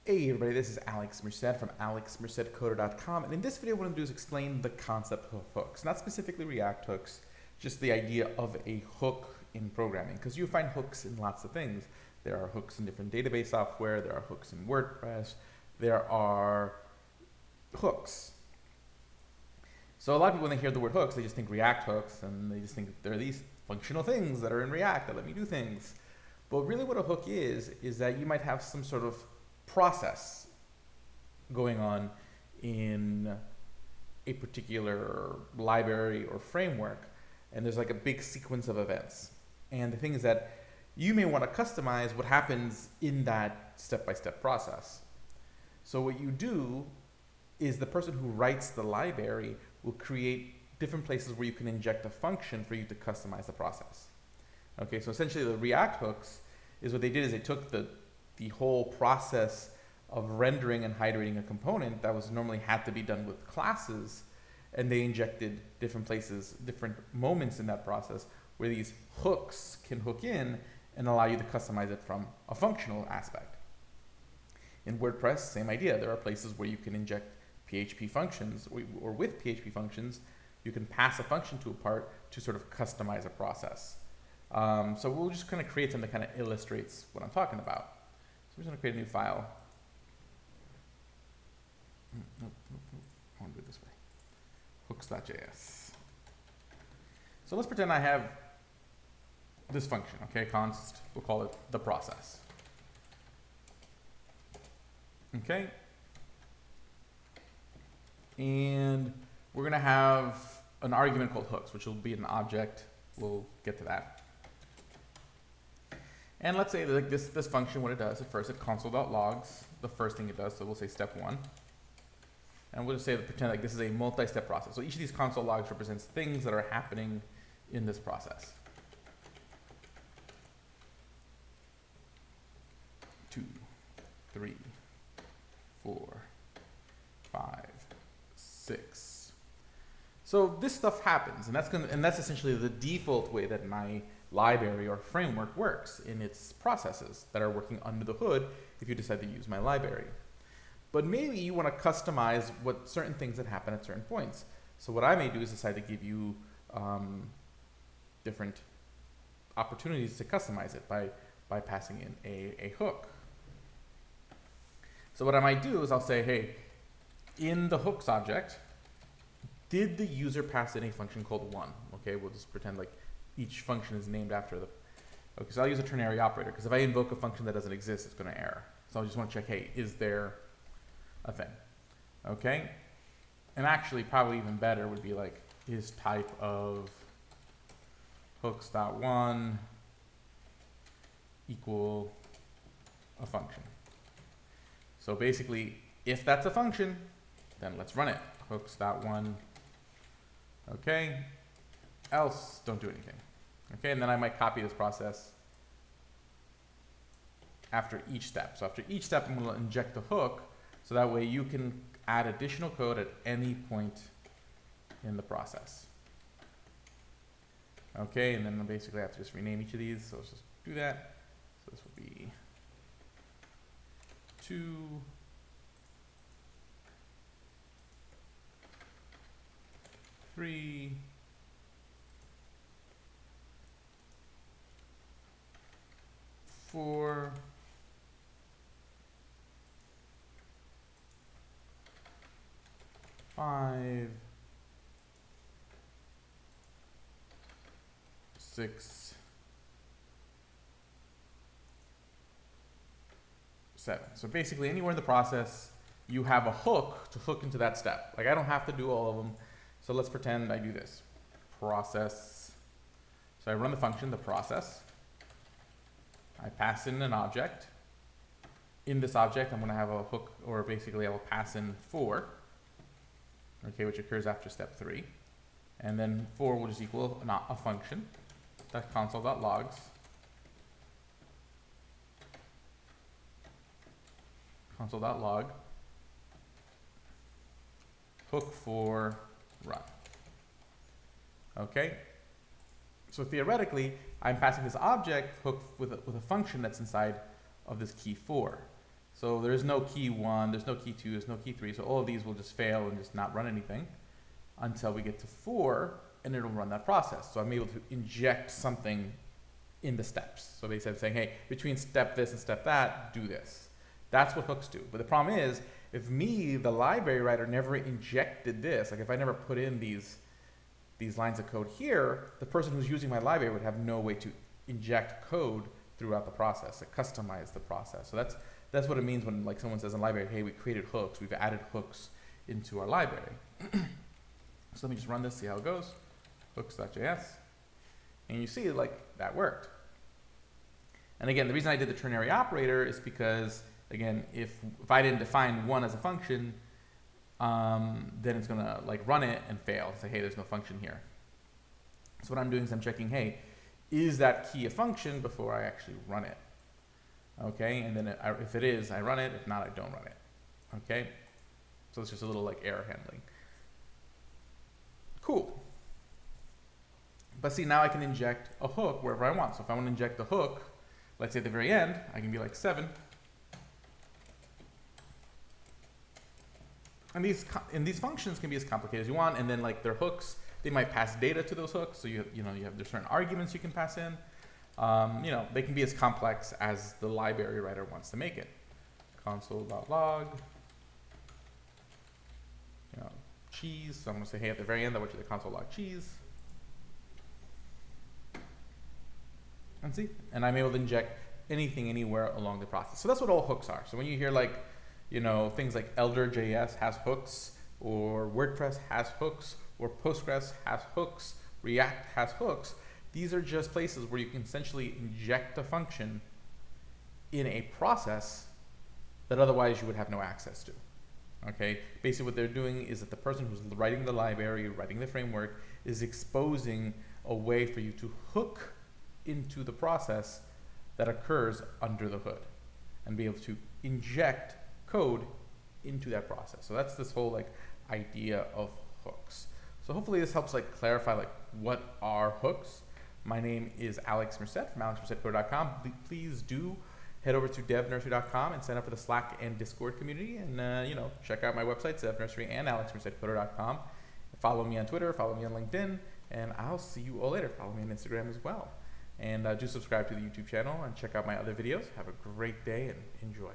Hey everybody, this is Alex Merced from alexmercedcoder.com, and in this video what I'm going to do is explain the concept of hooks. Not specifically React hooks, just the idea of a hook in programming, because you find hooks in lots of things. There are hooks in different database software, there are hooks in WordPress, there are hooks. So a lot of people, when they hear the word hooks, they just think React hooks, and they just think there are these functional things that are in React that let me do things. But really what a hook is that you might have some sort of process going on in a particular library or framework, and there's like a big sequence of events. And the thing is that you may want to customize what happens in that step-by-step process. So what you do is the person who writes the library will create different places where you can inject a function for you to customize the process. Okay, so essentially the React hooks is what they did is they took the whole process of rendering and hydrating a component that was normally had to be done with classes, and they injected different places, different moments in that process where these hooks can hook in and allow you to customize it from a functional aspect. In WordPress, same idea. There are places where you can inject PHP functions, or with PHP functions, you can pass a function to a part to sort of customize a process. So we'll just kind of create something that kind of illustrates what I'm talking about. So I'm just going to create a new file. I want to do it this way. Hooks.js. So let's pretend I have this function, okay, const, we'll call it the process. Okay. And we're going to have an argument called hooks, which will be an object. We'll get to that. And let's say that like this function, what it does, at first it console.logs, the first thing it does, so we'll say step 1. And we'll just say, pretend like this is a multi-step process. So each of these console logs represents things that are happening in this process. 2, 3, 4, 5, 6. So this stuff happens, and that's essentially the default way that my library or framework works in its processes that are working under the hood if you decide to use my library. But maybe you want to customize what certain things that happen at certain points. So what I may do is decide to give you different opportunities to customize it by passing in a hook. So what I might do is I'll say, hey, in the hooks object, did the user pass in a function called 1? Okay, we'll just pretend like each function is named after the. Okay, so I'll use a ternary operator, because if I invoke a function that doesn't exist, it's going to error. So I just want to check, hey, is there a thing? Okay, and actually probably even better would be like, is type of hooks.1 equal a function? So basically, if that's a function, then let's run it. Hooks.1, okay, else don't do anything. Okay, and then I might copy this process after each step. So after each step, I'm going to inject the hook, so that way you can add additional code at any point in the process. Okay, and then basically I have to just rename each of these, so let's just do that. So this will be 2, 3, 4, 5, 6, 7. So basically anywhere in the process you have a hook to hook into that step. Like I don't have to do all of them. So let's pretend I do this. Process. So I run the function, the process. I pass in an object. In this object I'm going to have a hook, or basically I will pass in 4. Okay, which occurs after step 3. And then 4 will just equal a function. That's console.logs. Console.log. Hook for run. Okay? So theoretically, I'm passing this object hook with a function that's inside of this key 4. So there is no key 1, there's no key 2, there's no key 3. So all of these will just fail and just not run anything until we get to 4, and it'll run that process. So I'm able to inject something in the steps. So basically I'm saying, hey, between step this and step that, do this. That's what hooks do. But the problem is, if me, the library writer, never injected this, like if I never put in these lines of code here, the person who's using my library would have no way to inject code throughout the process, like customize the process. So that's what it means when like someone says in library, hey, we created hooks, we've added hooks into our library. So let me just run this, see how it goes. Hooks.js. And you see like that worked. And again, the reason I did the ternary operator is because, again, if I didn't define 1 as a function, then it's gonna like run it and fail. Say, hey, there's no function here. So what I'm doing is I'm checking, hey, is that key a function before I actually run it? Okay, and then if it is, I run it. If not, I don't run it. Okay, so it's just a little like error handling. Cool. But see, now I can inject a hook wherever I want. So if I want to inject the hook, let's say at the very end, I can be like 7. And these functions can be as complicated as you want, and then like their hooks, they might pass data to those hooks. So there's certain arguments you can pass in. They can be as complex as the library writer wants to make it. Console.log, cheese. So I'm gonna say, hey, at the very end, I want you to console.log cheese. And see, and I'm able to inject anything anywhere along the process. So that's what all hooks are. So when you hear like, things like ElderJS has hooks, or WordPress has hooks, or Postgres has hooks, React has hooks, these are just places where you can essentially inject a function in a process that otherwise you would have no access to. Okay, basically what they're doing is that the person who's writing the library, writing the framework, is exposing a way for you to hook into the process that occurs under the hood and be able to inject code into that process. So that's this whole like idea of hooks. So hopefully this helps like clarify like what are hooks. My name is Alex Merced from alexmercedcode.com. Please do head over to devnursery.com and sign up for the Slack and Discord community, and check out my websites, devnursery and alexmercedcode.com. Follow me on Twitter, follow me on LinkedIn, and I'll see you all later. Follow me on Instagram as well. And do subscribe to the YouTube channel and check out my other videos. Have a great day and enjoy.